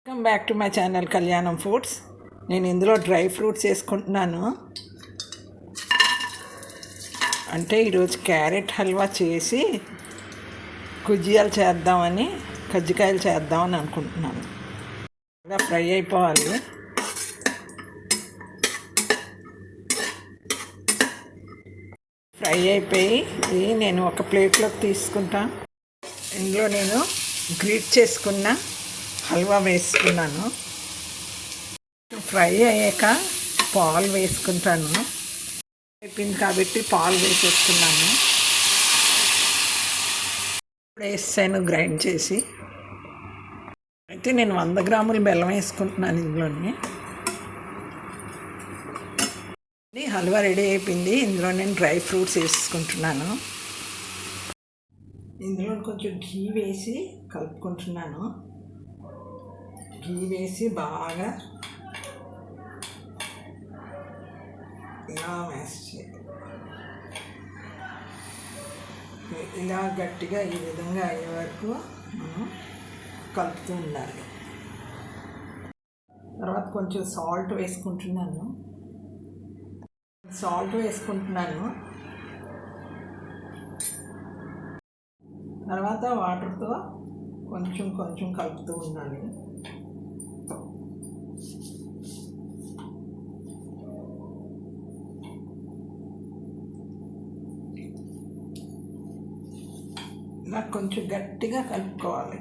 Welcome back to my channel కళ్యాణం foods. నేను ఇందులో డ్రై ఫ్రూట్స్ వేసుకుంటున్నాను. అంటే ఈరోజు క్యారెట్ హల్వా చేసి కుజియాలు చేద్దామని, కజ్జికాయలు చేద్దామని అనుకుంటున్నాను. బాగా ఫ్రై అయిపోవాలి. ఫ్రై అయిపోయి నేను ఒక ప్లేట్లోకి తీసుకుంటాను. ఇందులో నేను గ్రీట్ చేసుకున్న హల్వా వేసుకున్నాను. ఫ్రై అయ్యాక పాలు వేసుకుంటాను. అయిపోయింది కాబట్టి పాలు వేసేసుకున్నాను. వేసాను గ్రైండ్ చేసి. అయితే నేను 100 గ్రాములు బెల్లం వేసుకుంటున్నాను ఇందులోని. హల్వా రెడీ అయిపోయింది. ఇందులో నేను డ్రై ఫ్రూట్స్ వేసుకుంటున్నాను. ఇందులో కొంచెం ఘీ వేసి కలుపుకుంటున్నాను. ఘీ వేసి బాగా ఇలా ఇలా గట్టిగా ఈ విధంగా అయ్యే వరకు మనం కలుపుతూ ఉండాలి. తర్వాత కొంచెం సాల్ట్ వేసుకుంటున్నాను. తర్వాత వాటర్తో కొంచెం కలుపుతూ ఉండాలి. ఇలా కొంచెం గట్టిగా కలుపుకోవాలి.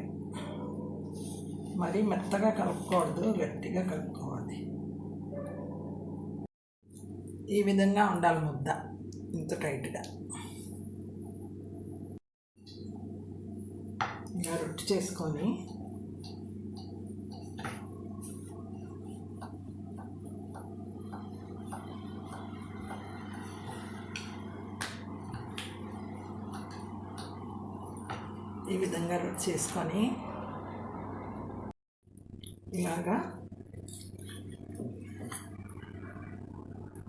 మరీ మెత్తగా కలుపుకోవద్దు, గట్టిగా కలుపుకోవాలి. ఈ విధంగా ఉండాలి ముద్ద, ఇంత టైట్గా. ఇలా రొట్టె చేసుకొని ఈ విధంగా రొట్టె చేసుకొని ఇలాగా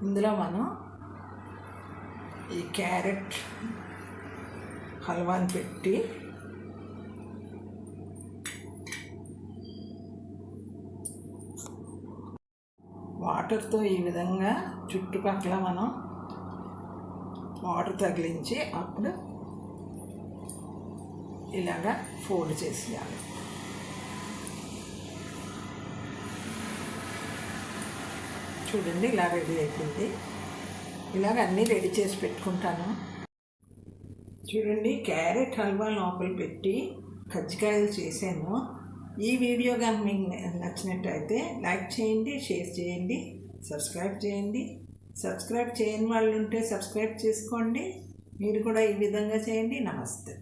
ఇందులో మనం ఈ క్యారెట్ హల్వాని పెట్టి వాటర్తో ఈ విధంగా చుట్టుపక్కల మనం వాటర్ తగిలించి అప్పుడు ఇలాగా ఫోల్డ్ చేసేయాలి. చూడండి, ఇలా రెడీ అయిపోయింది. ఇలాగ అన్నీ రెడీ చేసి పెట్టుకుంటాను. చూడండి, క్యారెట్ హల్వా లోపల పెట్టి కజ్జికాయలు చేశాను. ఈ వీడియో కానీ మీకు నచ్చినట్టయితే లైక్ చేయండి, షేర్ చేయండి, సబ్స్క్రైబ్ చేయండి. సబ్స్క్రైబ్ చేయని వాళ్ళు ఉంటే సబ్స్క్రైబ్ చేసుకోండి. మీరు కూడా ఈ విధంగా చేయండి. నమస్తే.